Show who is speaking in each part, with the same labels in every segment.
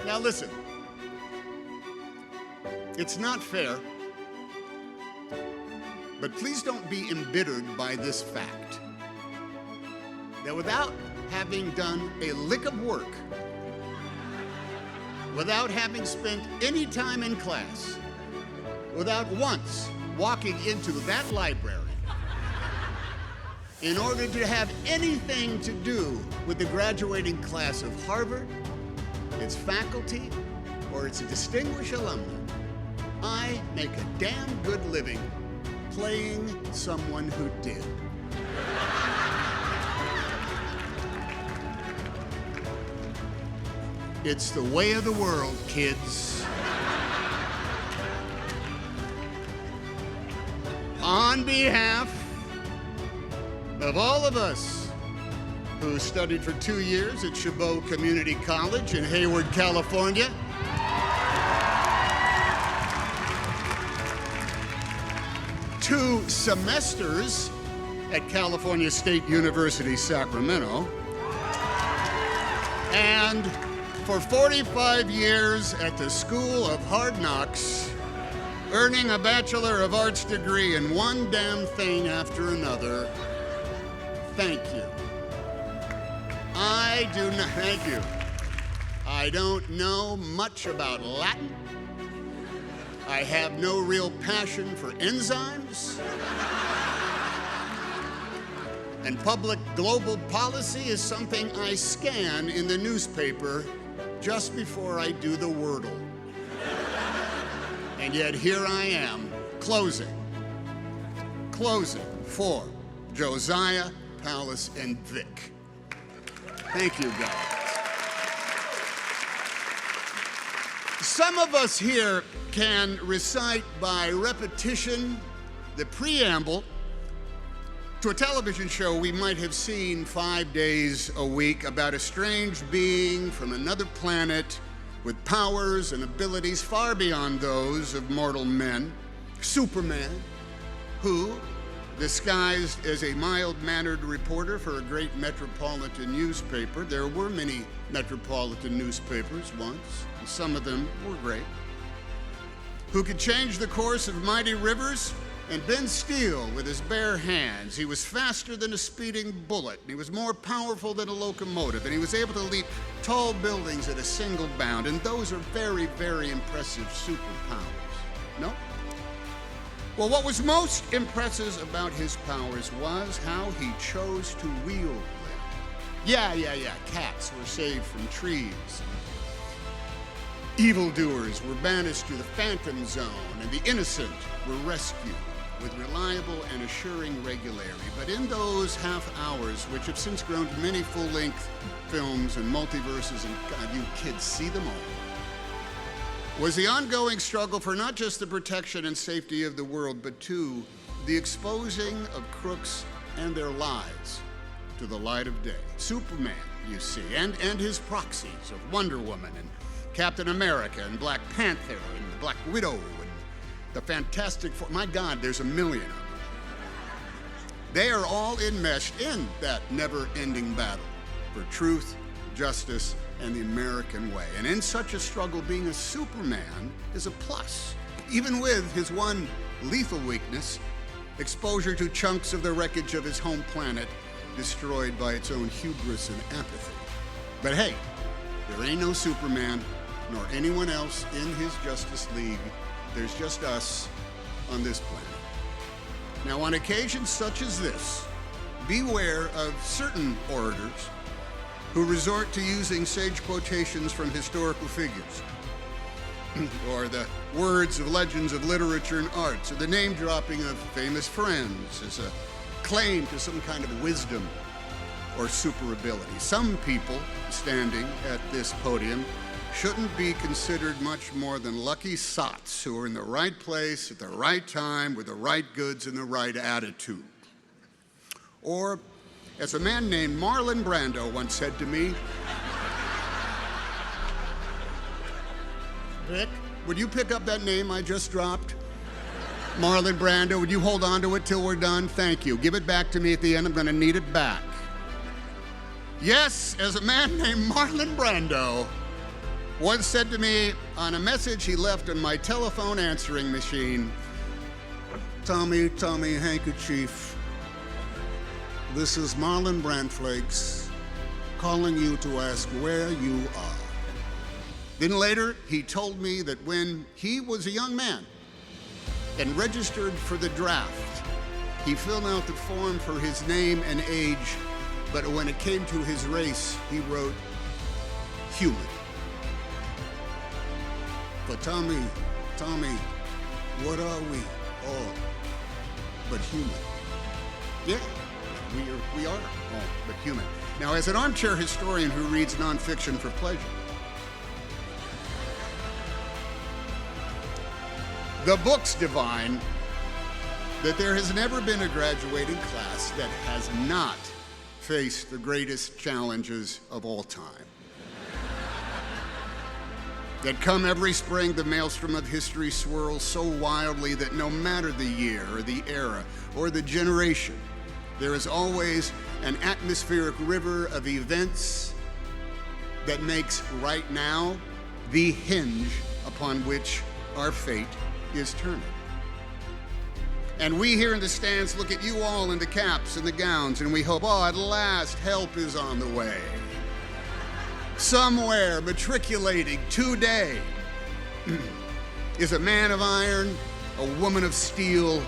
Speaker 1: Now listen, it's not fair, but please don't be embittered by this fact, that without having done a lick of work, without having spent any time in class, without once walking into that library, in order to have anything to do with the graduating class of Harvard, its faculty, or its distinguished alumni, I make a damn good living playing someone who did. It's the way of the world, kids. On behalf of all of us who studied for 2 years at Chabot Community College in Hayward, California, 2 semesters at California State University, Sacramento, and for 45 years at the School of Hard Knocks, earning a Bachelor of Arts degree in one damn thing after another. Thank you. Thank you. I don't know much about Latin. I have no real passion for enzymes. And public global policy is something I scan in the newspaper just before I do the Wordle. And yet here I am, closing for Josiah, Palace, and Vic. Thank you, guys. Some of us here can recite by repetition the preamble to a television show we might have seen 5 days a week about a strange being from another planet with powers and abilities far beyond those of mortal men, Superman, who, disguised as a mild-mannered reporter for a great metropolitan newspaper — there were many metropolitan newspapers once, and some of them were great — who could change the course of mighty rivers and bend steel with his bare hands. He was faster than a speeding bullet, and he was more powerful than a locomotive, and he was able to leap tall buildings at a single bound, and those are very, very impressive superpowers. No? Well, what was most impressive about his powers was how he chose to wield them. Yeah, cats were saved from trees. Evildoers were banished to the Phantom Zone, and the innocent were rescued with reliable and assuring regularity. But in those half hours, which have since grown to many full-length films and multiverses, and God, you kids see them all, was the ongoing struggle for not just the protection and safety of the world, but too, the exposing of crooks and their lies to the light of day. Superman, you see, and his proxies of Wonder Woman and Captain America and Black Panther and Black Widow and the Fantastic Four. My God, there's a million of them. They are all enmeshed in that never-ending battle for truth, justice, and the American way. And in such a struggle, being a Superman is a plus, even with his one lethal weakness, exposure to chunks of the wreckage of his home planet destroyed by its own hubris and apathy. But hey, there ain't no Superman, nor anyone else in his Justice League. There's just us on this planet. Now, on occasions such as this, beware of certain orators who resort to using sage quotations from historical figures, or the words of legends of literature and arts, or the name-dropping of famous friends as a claim to some kind of wisdom or super ability. Some people standing at this podium shouldn't be considered much more than lucky sots who are in the right place at the right time with the right goods and the right attitude. Or, as a man named Marlon Brando once said to me, Vic, would you pick up that name I just dropped? Marlon Brando, would you hold on to it till we're done? Thank you. Give it back to me at the end. I'm going to need it back. Yes, as a man named Marlon Brando once said to me on a message he left on my telephone answering machine, Tommy, handkerchief, this is Marlon Brandflakes calling you to ask where you are. Then later, he told me that when he was a young man and registered for the draft, he filled out the form for his name and age, but when it came to his race, he wrote human. For Tommy, what are we all but human? Yeah, we are all but human. Now, as an armchair historian who reads nonfiction for pleasure, the books divine that there has never been a graduating class that has not faced the greatest challenges of all time. That come every spring, the maelstrom of history swirls so wildly that no matter the year or the era or the generation, there is always an atmospheric river of events that makes right now the hinge upon which our fate is turning. And we here in the stands look at you all in the caps and the gowns, and we hope, oh, at last help is on the way. Somewhere matriculating today is a man of iron, a woman of steel,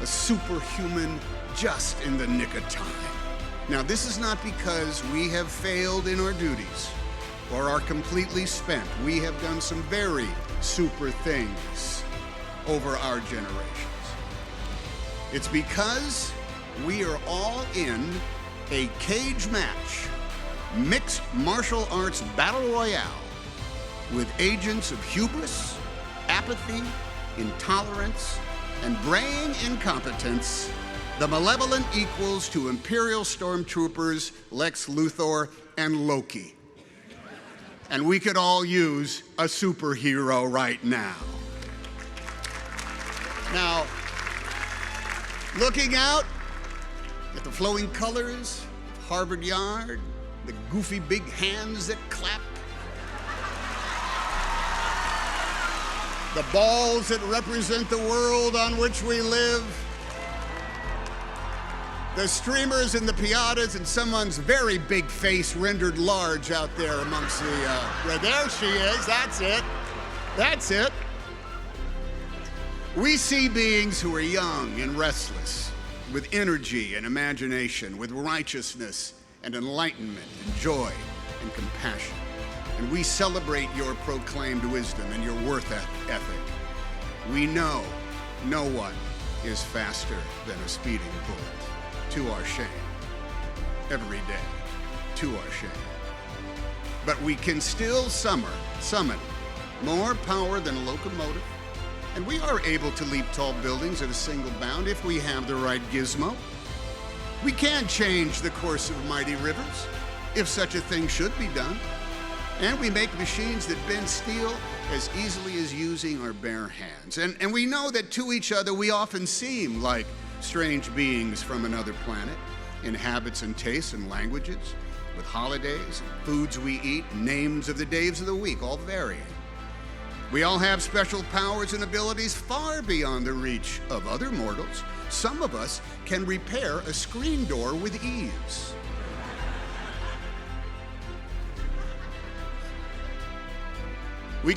Speaker 1: a superhuman just in the nick of time. Now, this is not because we have failed in our duties or are completely spent. We have done some very super things over our generations. It's because we are all in a cage match, mixed martial arts battle royale with agents of hubris, apathy, intolerance, and braying incompetence, the malevolent equals to Imperial stormtroopers Lex Luthor and Loki. And we could all use a superhero right now. Now, looking out at the flowing colors of Harvard Yard, the goofy big hands that clap, the balls that represent the world on which we live, the streamers and the piatas, and someone's very big face rendered large out there amongst the, there she is, that's it, that's it. We see beings who are young and restless, with energy and imagination, with righteousness and enlightenment and joy and compassion. And we celebrate your proclaimed wisdom and your worth ethic. We know no one is faster than a speeding bullet, to our shame, every day, to our shame. But we can still summon more power than a locomotive, and we are able to leap tall buildings at a single bound if we have the right gizmo. We can change the course of mighty rivers, if such a thing should be done. And we make machines that bend steel as easily as using our bare hands. And we know that to each other we often seem like strange beings from another planet, in habits and tastes and languages, with holidays and foods we eat, names of the days of the week, all varying. We all have special powers and abilities far beyond the reach of other mortals. Some of us can repair a screen door with ease.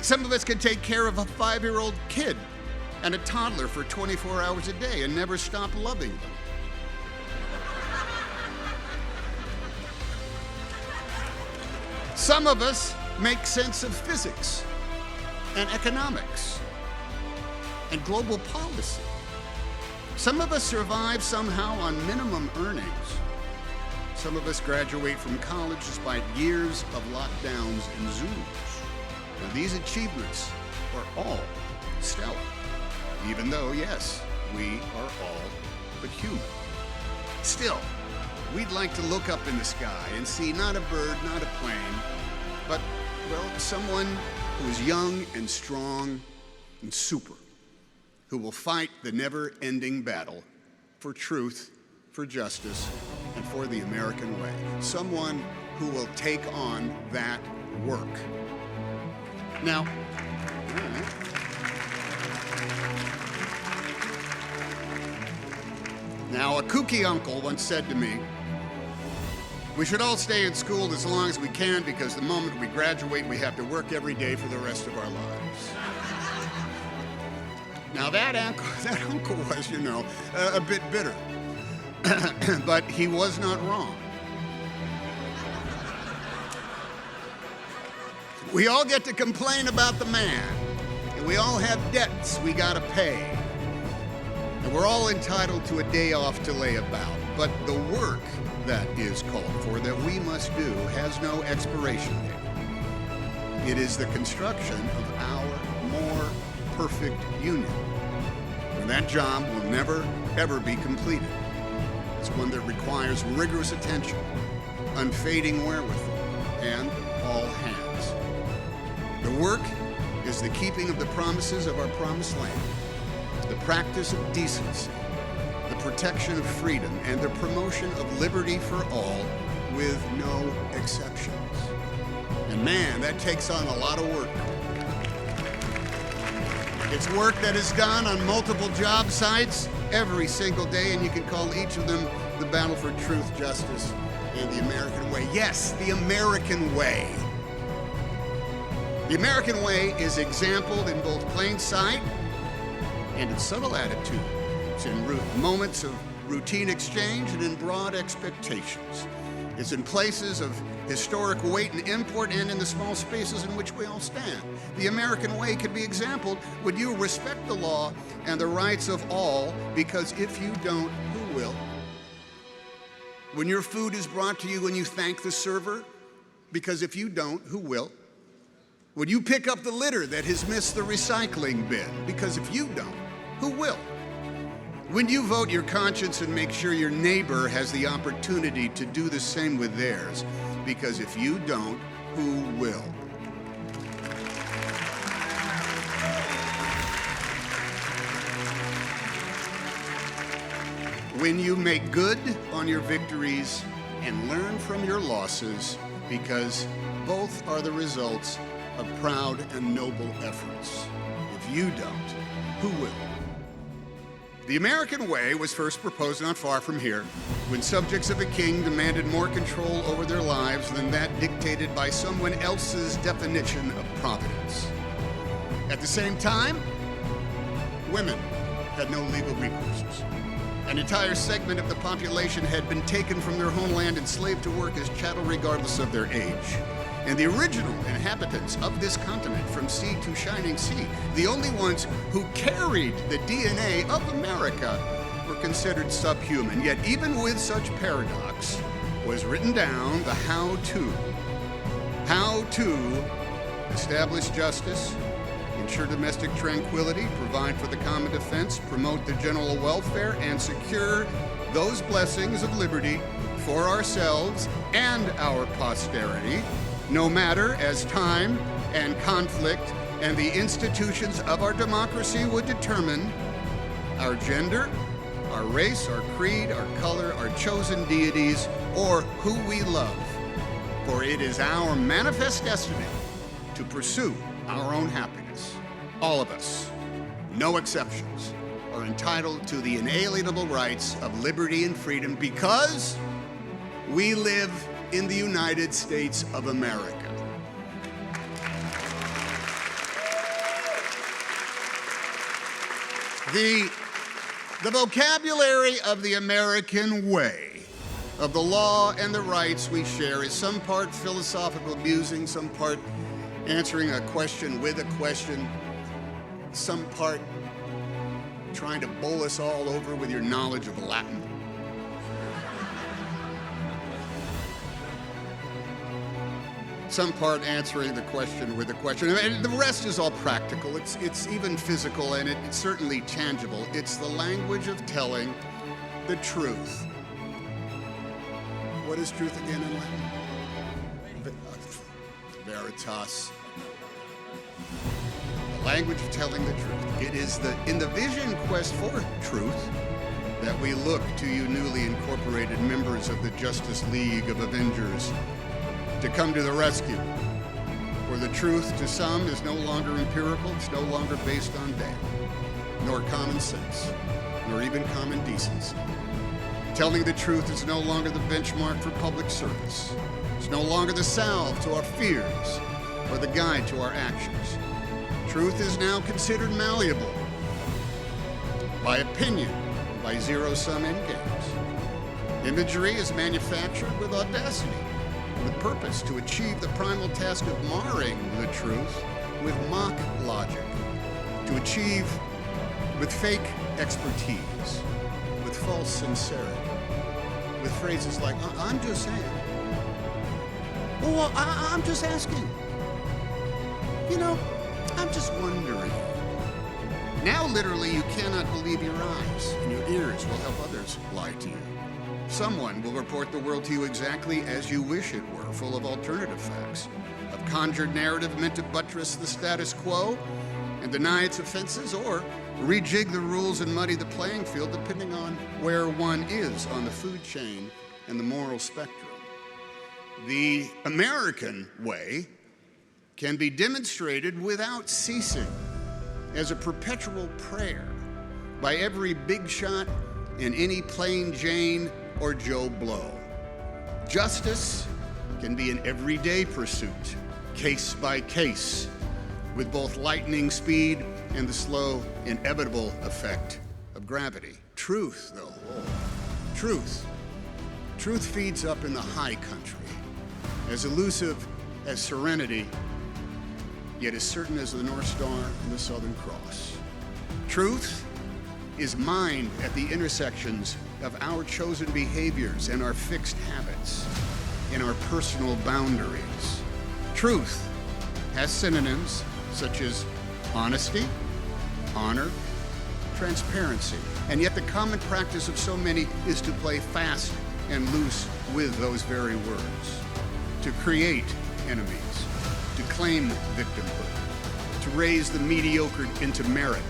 Speaker 1: Some of us can take care of a 5-year-old kid and a toddler for 24 hours a day and never stop loving them. Some of us make sense of physics and economics and global policy. Some of us survive somehow on minimum earnings. Some of us graduate from college despite years of lockdowns and Zooms. Now, these achievements are all stellar, even though, yes, we are all but human. Still, we'd like to look up in the sky and see not a bird, not a plane, but, well, someone who is young and strong and super, who will fight the never-ending battle for truth, for justice, and for the American way. Someone who will take on that work. Now, Now, a kooky uncle once said to me, "We should all stay in school as long as we can because the moment we graduate, we have to work every day for the rest of our lives." Now, that uncle was, a bit bitter, but he was not wrong. We all get to complain about the man, and we all have debts we gotta pay. And we're all entitled to a day off to lay about. But the work that is called for, that we must do, has no expiration date. It is the construction of our more perfect union. And that job will never, ever be completed. It's one that requires rigorous attention, unfading wherewithal, and all hands. The work is the keeping of the promises of our promised land, the practice of decency, the protection of freedom, and the promotion of liberty for all, with no exceptions. And man, that takes on a lot of work. It's work that is done on multiple job sites every single day, and you can call each of them the battle for truth, justice, and the American way. Yes, the American way. The American way is exampled in both plain sight and in subtle attitudes, in moments of routine exchange and in broad expectations. It's in places of historic weight and import and in the small spaces in which we all stand. The American way can be exampled when you respect the law and the rights of all, because if you don't, who will? When your food is brought to you and you thank the server, because if you don't, who will? When you pick up the litter that has missed the recycling bin, because if you don't, who will? When you vote your conscience and make sure your neighbor has the opportunity to do the same with theirs, because if you don't, who will? When you make good on your victories and learn from your losses, because both are the results of proud and noble efforts. If you don't, who will? The American way was first proposed not far from here, when subjects of a king demanded more control over their lives than that dictated by someone else's definition of providence. At the same time, women had no legal recourses. An entire segment of the population had been taken from their homeland and enslaved to work as chattel regardless of their age. And the original inhabitants of this continent, from sea to shining sea, the only ones who carried the DNA of America, were considered subhuman. Yet even with such paradox was written down the how-to. How to establish justice, ensure domestic tranquility, provide for the common defense, promote the general welfare, and secure those blessings of liberty for ourselves and our posterity, no matter as time and conflict and the institutions of our democracy would determine our gender, our race, our creed, our color, our chosen deities, or who we love. For it is our manifest destiny to pursue our own happiness. All of us, no exceptions, are entitled to the inalienable rights of liberty and freedom because we live in the United States of America. The vocabulary of the American way, of the law and the rights we share, is some part philosophical musing, some part answering a question with a question, some part trying to bowl us all over with your knowledge of Latin. Some part answering the question with a question, and the rest is all practical. It's even physical, and it's certainly tangible. It's the language of telling the truth. What is truth again in Latin? Veritas. The language of telling the truth. It is in the vision quest for truth that we look to you newly incorporated members of the Justice League of Avengers to come to the rescue. For the truth to some is no longer empirical, it's no longer based on data, nor common sense, nor even common decency. Telling the truth is no longer the benchmark for public service. It's no longer the salve to our fears or the guide to our actions. Truth is now considered malleable by opinion, by zero-sum endgames. Imagery is manufactured with audacity, with purpose to achieve the primal task of marring the truth with mock logic, to achieve with fake expertise, with false sincerity, with phrases like, I'm just saying. Well, I'm just asking. You know, I'm just wondering. Now, literally, you cannot believe your eyes, and your ears will help others lie to you. Someone will report the world to you exactly as you wish it were, full of alternative facts, of conjured narrative meant to buttress the status quo and deny its offenses, or rejig the rules and muddy the playing field depending on where one is on the food chain and the moral spectrum. The American way can be demonstrated without ceasing as a perpetual prayer by every big shot and any plain Jane or Joe Blow. Justice can be an everyday pursuit, case by case, with both lightning speed and the slow, inevitable effect of gravity. Truth, though, truth feeds up in the high country, as elusive as serenity, yet as certain as the North Star and the Southern Cross. Truth is mined at the intersections of our chosen behaviors and our fixed habits, in our personal boundaries. Truth has synonyms such as honesty, honor, transparency, and yet the common practice of so many is to play fast and loose with those very words, to create enemies, to claim victimhood, to raise the mediocre into merit,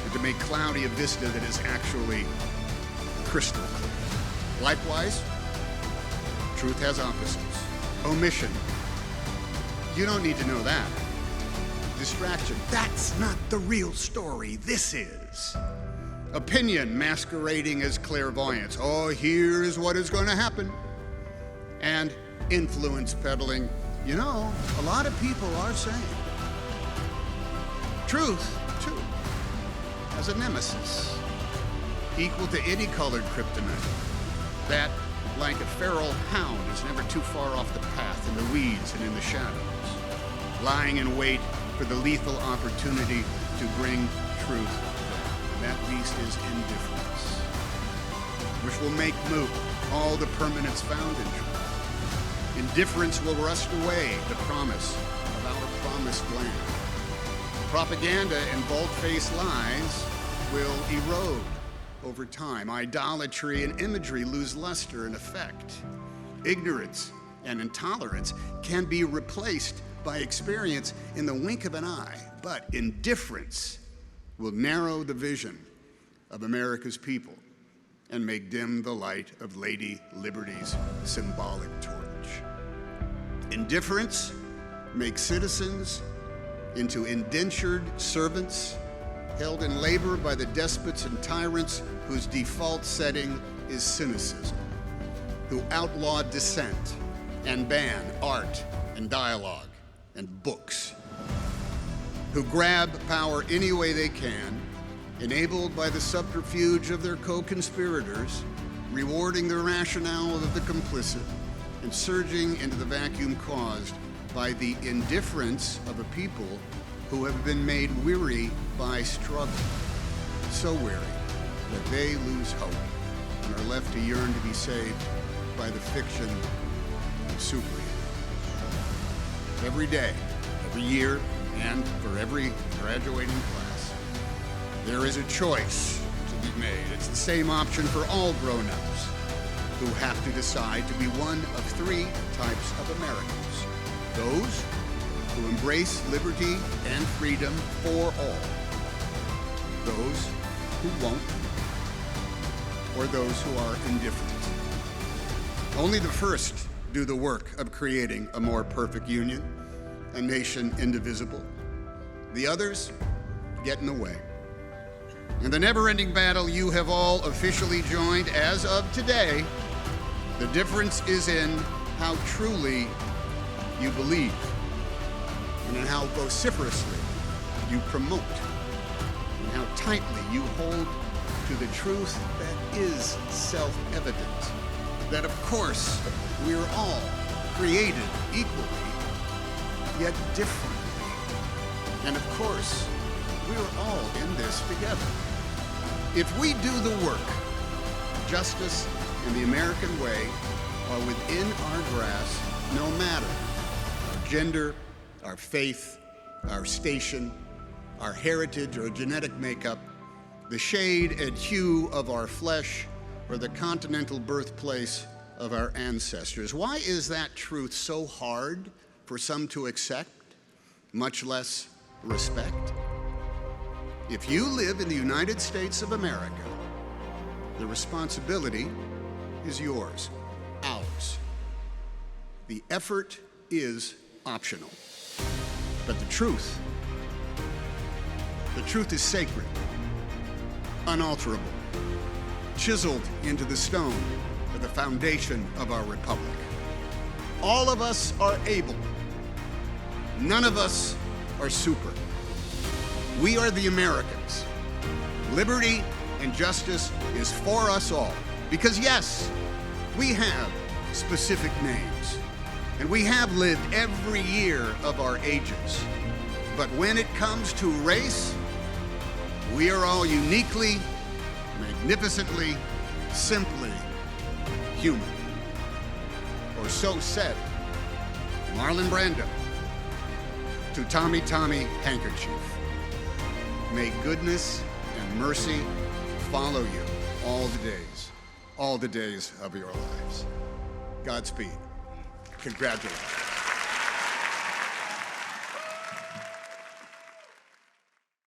Speaker 1: and to make cloudy a vista that is actually crystal clear. Likewise, truth has opposites. Omission. You don't need to know that. Distraction. That's not the real story. This is. Opinion masquerading as clairvoyance. Oh, here's what is going to happen. And influence peddling. You know, a lot of people are saying. Truth, too, has a nemesis equal to any colored kryptonite that, like a feral hound, is never too far off the path in the weeds and in the shadows, lying in wait for the lethal opportunity to bring truth back. And that beast is indifference, which will make moot all the permanence found in truth. Indifference will rust away the promise of our promised land. Propaganda and bald-faced lies will erode over time. Idolatry and imagery lose luster and effect. Ignorance and intolerance can be replaced by experience in the wink of an eye, but indifference will narrow the vision of America's people and make dim the light of Lady Liberty's symbolic torch. Indifference makes citizens into indentured servants held in labor by the despots and tyrants whose default setting is cynicism, who outlaw dissent and ban art and dialogue and books, who grab power any way they can, enabled by the subterfuge of their co-conspirators, rewarding the rationale of the complicit, and surging into the vacuum caused by the indifference of a people who have been made weary by struggle, so weary that they lose hope and are left to yearn to be saved by the fiction of superhumans. Every day, every year, and for every graduating class, there is a choice to be made. It's the same option for all grown-ups who have to decide to be one of three types of Americans: those who embrace liberty and freedom for all, those who won't, or those who are indifferent. Only the first do the work of creating a more perfect union, a nation indivisible. The others get in the way. In the never-ending battle you have all officially joined as of today, the difference is in how truly you believe and in how vociferously you promote and how tightly you hold to the truth that is self-evident, that of course we're all created equally, yet differently. And of course, we're all in this together. If we do the work, justice and the American way are within our grasp, no matter our gender, our faith, our station, our heritage or genetic makeup, the shade and hue of our flesh, or the continental birthplace of our ancestors. Why is that truth so hard for some to accept, much less respect? If you live in the United States of America, the responsibility is yours, ours. The effort is optional. But the truth is sacred, unalterable, chiseled into the stone of the foundation of our republic. All of us are able. None of us are super. We are the Americans. Liberty and justice is for us all. Because yes, we have specific names, and we have lived every year of our ages. But when it comes to race, we are all uniquely, magnificently, simply human. Or so said Marlon Brando to Tommy Handkerchief. May goodness and mercy follow you all the days of your lives. Godspeed. Congratulations.